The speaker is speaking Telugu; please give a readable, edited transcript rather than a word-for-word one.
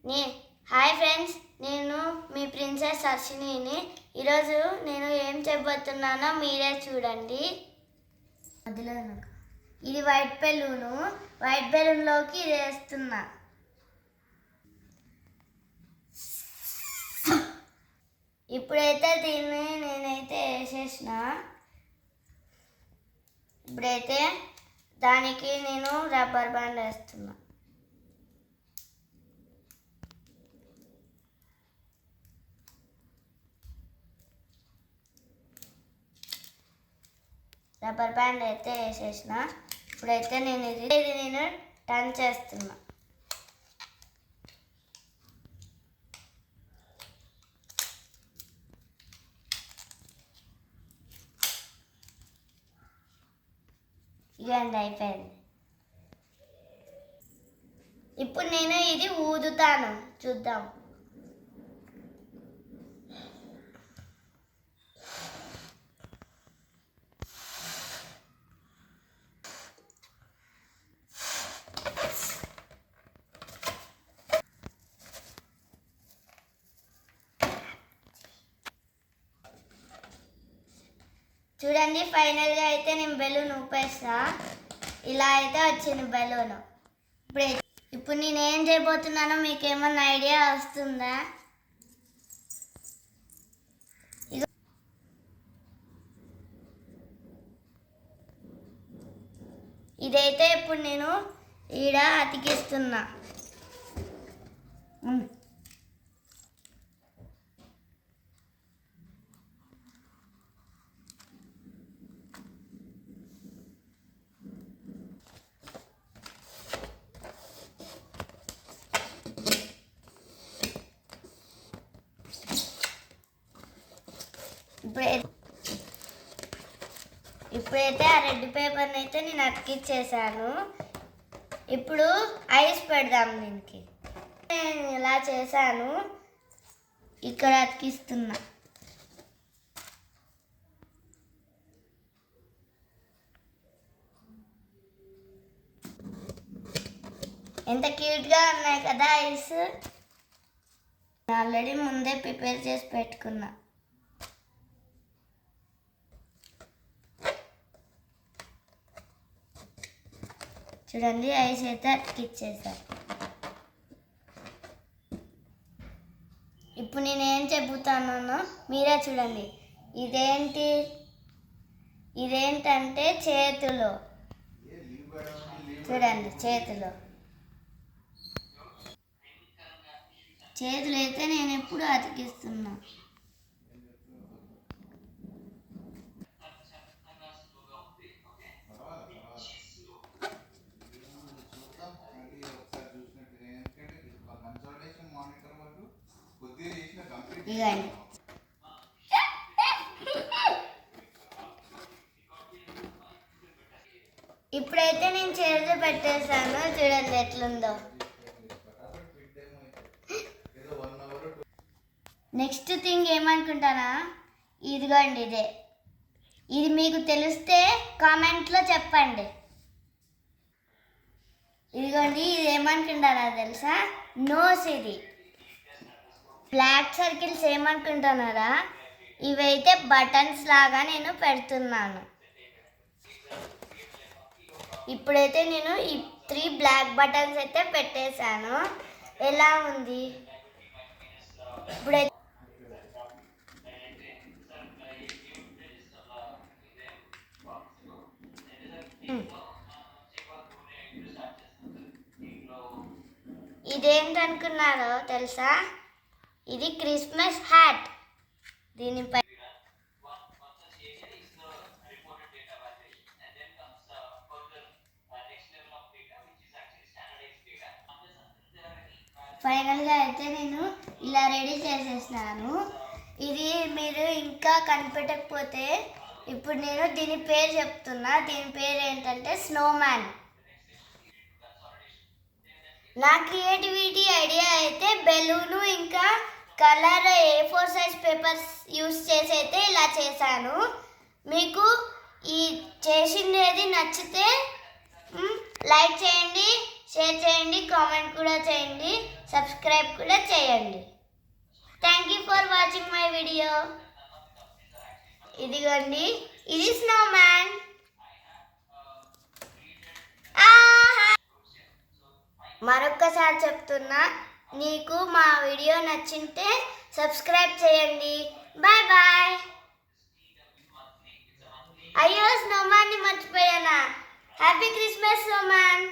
నే హాయ్ ఫ్రెండ్స్, నేను మీ ప్రిన్సెస్ హర్షినిని. ఈరోజు నేను ఏం చెప్పబోతున్నానో మీరే చూడండి. ఇది వైట్ బెలూన్లోకి ఇది వేస్తున్నా. ఇప్పుడైతే దీన్ని నేనైతే వేసేసిన. ఇప్పుడైతే దానికి నేను రబ్బర్ బ్యాండ్ వేస్తున్నా. రబ్బర్ బ్యాండ్ అయితే వేసేసిన. ఇప్పుడైతే నేను ఇది టర్న్ చేస్తున్నా. ఇదండి, అయిపోయింది. ఇప్పుడు నేను ఇది ఊదుతాను, చూద్దాం. చూడండి, ఫైనల్గా అయితే నేను బెలూన్ ఊపేస్తా. ఇలా అయితే వచ్చింది బెలూన్. ఇప్పుడు నేను ఏం చేయబోతున్నానో మీకు ఏమన్నా ఐడియా వస్తుందా? ఇదైతే ఇప్పుడు నేను ఈడ అతికిస్తున్నా. ఇప్పుడైతే ఆ రెడ్ పేపర్ని అయితే నేను అతికిచ్చేసాను. ఇప్పుడు ఐస్ పెడదాం దీనికి. నేను ఇలా చేశాను, ఇక్కడ అతికిస్తున్నా. ఎంత క్యూట్గా ఉన్నాయి కదా ఐస్. ఆల్రెడీ ముందే ప్రిపేర్ చేసి పెట్టుకున్నా. చూడండి, ఐస్ అయితే అతికిచ్చేసా. ఇప్పుడు నేను ఏం చెబుతానో మీరే చూడండి. ఇదేంటంటే చేతులు. చూడండి, చేతులు అయితే నేను ఎప్పుడు అతికిస్తున్నా. ఇదండి, ఇప్పుడైతే నేను చేతులు పెట్టేశాను. చూడండి ఎట్లుందో. నెక్స్ట్ థింగ్ ఏమనుకుంటానా, ఇదిగోండి ఇది మీకు తెలిస్తే కామెంట్లో చెప్పండి. ఇదిగోండి, ఇది ఏమనుకుంటారా తెలుసా? నోస్. ఇది బ్లాక్ సర్కిల్స్ ఏమనుకుంటున్నారా? ఇవైతే బటన్స్ లాగా నేను పెడుతున్నాను. ఇప్పుడైతే నేను ఈ 3 బ్లాక్ బటన్స్ అయితే పెట్టేశాను. ఎలా ఉంది? ఇప్పుడైతే ఇదేంటనుకున్నారో తెలుసా? ఇది క్రిస్మస్ హ్యాట్. దీనిపై ఫైనల్గా అయితే నేను ఇలా రెడీ చేసేసినాను. ఇది మీరు ఇంకా కనిపెట్టకపోతే ఇప్పుడు నేను దీని పేరు చెప్తున్నా. దీని పేరు ఏంటంటే స్నోమ్యాన్. నా క్రియేటివిటీ ఐడియా అయితే బెలూను ఇంకా colour A4 size papers use చేసి అయితే ఇలా చేశాను. మీకు ఈ చేసింది నచ్చితే లైక్ చేయండి, షేర్ చేయండి, కామెంట్ కూడా చేయండి, సబ్స్క్రైబ్ కూడా చేయండి. Thank you for watching my video. ఇదిగోండి, ఇది స్నోమ్యాన్. మరొక్కసారి చెప్తున్నా, నీకు మా వీడియో నచ్చింటే సబ్స్క్రైబ్ చేయండి. Bye bye. అయ్యో, స్నోమ్యాన్ని మర్చిపోయానా. Happy Christmas Snowman.